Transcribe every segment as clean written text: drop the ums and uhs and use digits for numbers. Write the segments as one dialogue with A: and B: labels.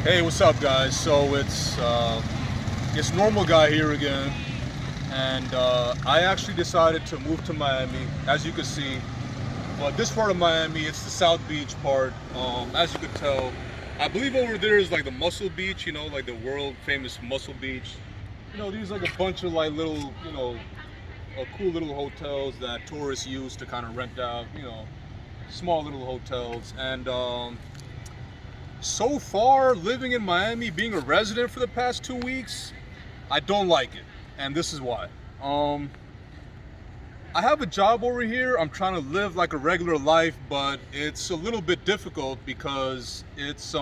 A: Hey, what's up, guys? So it's normal guy here again, and I actually decided to move to Miami, as you can see. But this part of Miami, it's the South Beach part. As you can tell, I believe over there is like the Muscle Beach, like the world famous Muscle Beach. These like a bunch of like little, cool little hotels that tourists use to kind of rent out, small little hotels. And so far, living in Miami, being a resident for the past 2 weeks, I don't like it, and this is why. I have a job over here. I'm trying to live like a regular life, but it's a little bit difficult because it's,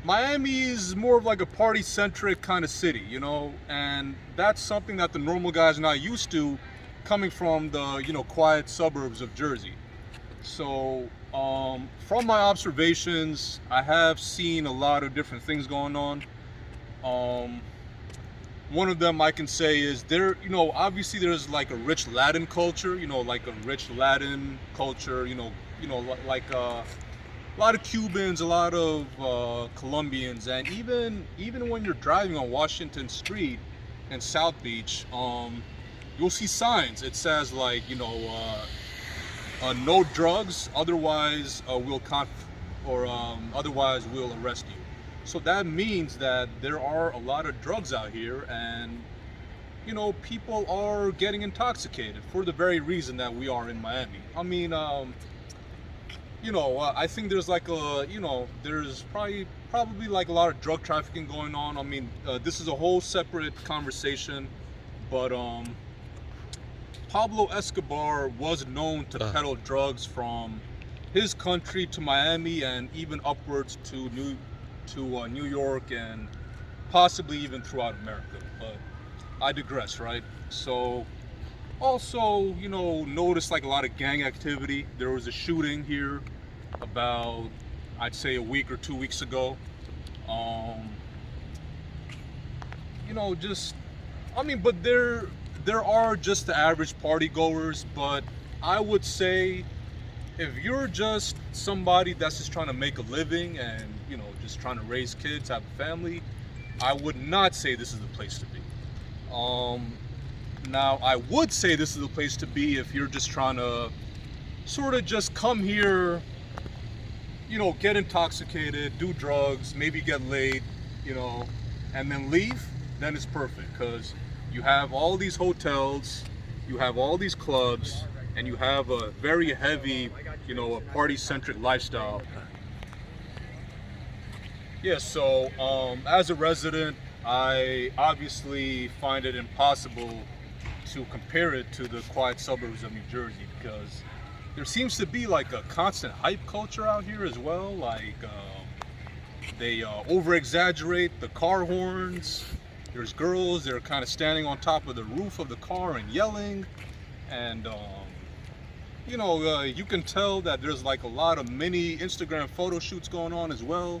A: Miami is more of like a party-centric kind of city, and that's something that the normal guy's not used to, coming from the, quiet suburbs of Jersey. So, from my observations, I have seen a lot of different things going on. One of them I can say is obviously there's like a rich Latin culture, like a rich Latin culture, like a lot of Cubans, a lot of Colombians, and even when you're driving on Washington Street in South Beach, you'll see signs. It says like, no drugs, otherwise otherwise we'll arrest you. So that means that there are a lot of drugs out here, and people are getting intoxicated for the very reason that we are in Miami. I mean, I think there's like there's probably like a lot of drug trafficking going on. I mean, this is a whole separate conversation, but Pablo Escobar was known to peddle drugs from his country to Miami and even upwards to New York and possibly even throughout America. But I digress, right? So also, noticed like a lot of gang activity. There was a shooting here about, I'd say, a week or 2 weeks ago. But there are just the average party goers, but I would say if you're just somebody that's just trying to make a living and just trying to raise kids, have a family, I would not say this is the place to be. Now I would say this is the place to be if you're just trying to sort of just come here, get intoxicated, do drugs, maybe get laid, and then leave. Then it's perfect, because you have all these hotels, you have all these clubs, and you have a very heavy, a party-centric lifestyle. Yeah, so as a resident, I obviously find it impossible to compare it to the quiet suburbs of New Jersey, because there seems to be like a constant hype culture out here as well. Like they over-exaggerate the car horns. There's girls that are kind of standing on top of the roof of the car and yelling, and you can tell that there's like a lot of mini Instagram photo shoots going on as well.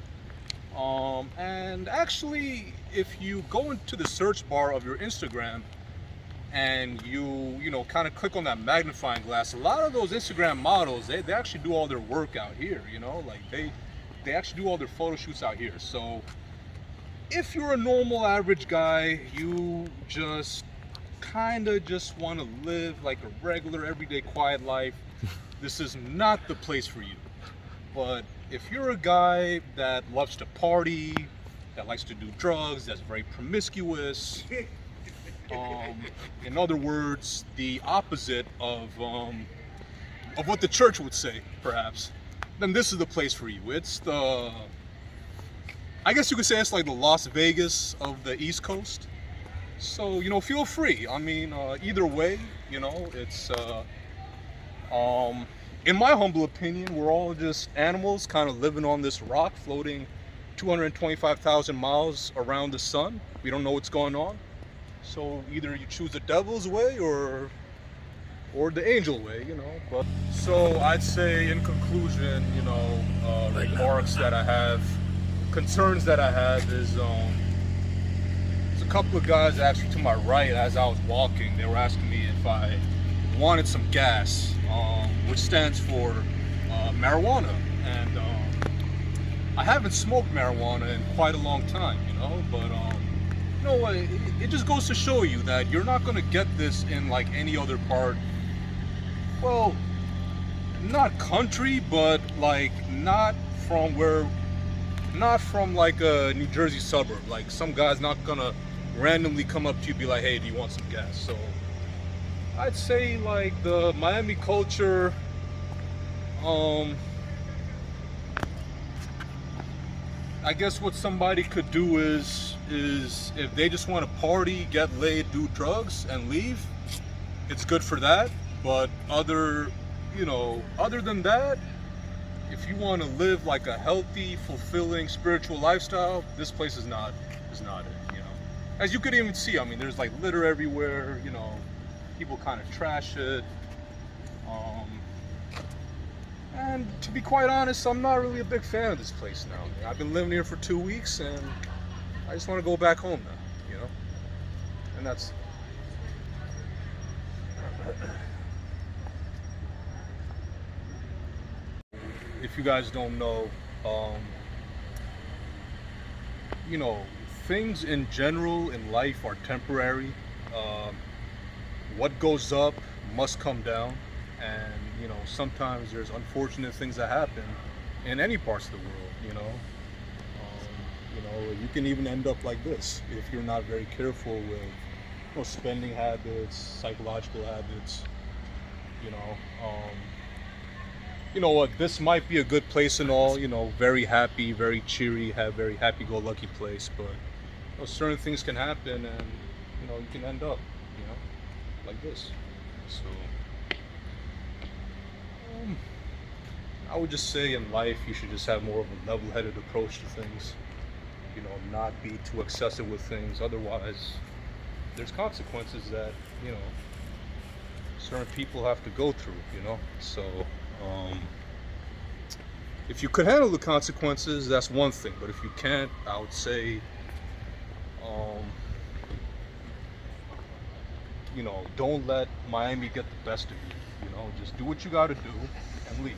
A: And actually, if you go into the search bar of your Instagram and you kind of click on that magnifying glass, a lot of those Instagram models, they actually do all their work out here, like they actually do all their photo shoots out here. So if you're a normal average guy, you just kind of just want to live like a regular everyday quiet life, this is not the place for you. But if you're a guy that loves to party, that likes to do drugs, that's very promiscuous, in other words, the opposite of what the church would say, perhaps, then this is the place for you. It's I guess you could say it's like the Las Vegas of the East Coast. So, feel free. I mean, either way, it's, in my humble opinion, we're all just animals kind of living on this rock, floating 225,000 miles around the sun. We don't know what's going on. So either you choose the devil's way or the angel way, But so I'd say in conclusion, remarks that I have, concerns that I have is there's a couple of guys actually to my right as I was walking. They were asking me if I wanted some gas, which stands for marijuana. And I haven't smoked marijuana in quite a long time, you know, but you know what? It just goes to show you that you're not gonna get this in like any other part. Well, not country, but like not from like a New Jersey suburb. Like some guy's not gonna randomly come up to you and be like, hey, do you want some gas? So I'd say like the Miami culture, I guess what somebody could do is if they just want to party, get laid, do drugs, and leave, it's good for that. But other than that, if you want to live like a healthy, fulfilling spiritual lifestyle, this place is not it. You know, as you could even see, I mean, there's like litter everywhere. You know, people kind of trash it. And to be quite honest, I'm not really a big fan of this place now. I've been living here for 2 weeks, and I just want to go back home now. You know, and that's. If you guys don't know, you know, things in general in life are temporary. What goes up must come down, and you know, sometimes there's unfortunate things that happen in any parts of the world. You know, you can even end up like this if you're not very careful with, you know, spending habits, psychological habits. You know what, this might be a good place and all, you know, very happy, very cheery, very happy-go-lucky place, but you know, certain things can happen, and you know, you can end up, you know, like this. So I would just say in life you should just have more of a level-headed approach to things. You know, not be too excessive with things, otherwise there's consequences that, you know, certain people have to go through, you know. So if you could handle the consequences, that's one thing, but if you can't, I would say you know, don't let Miami get the best of you. You know, just do what you got to do and leave.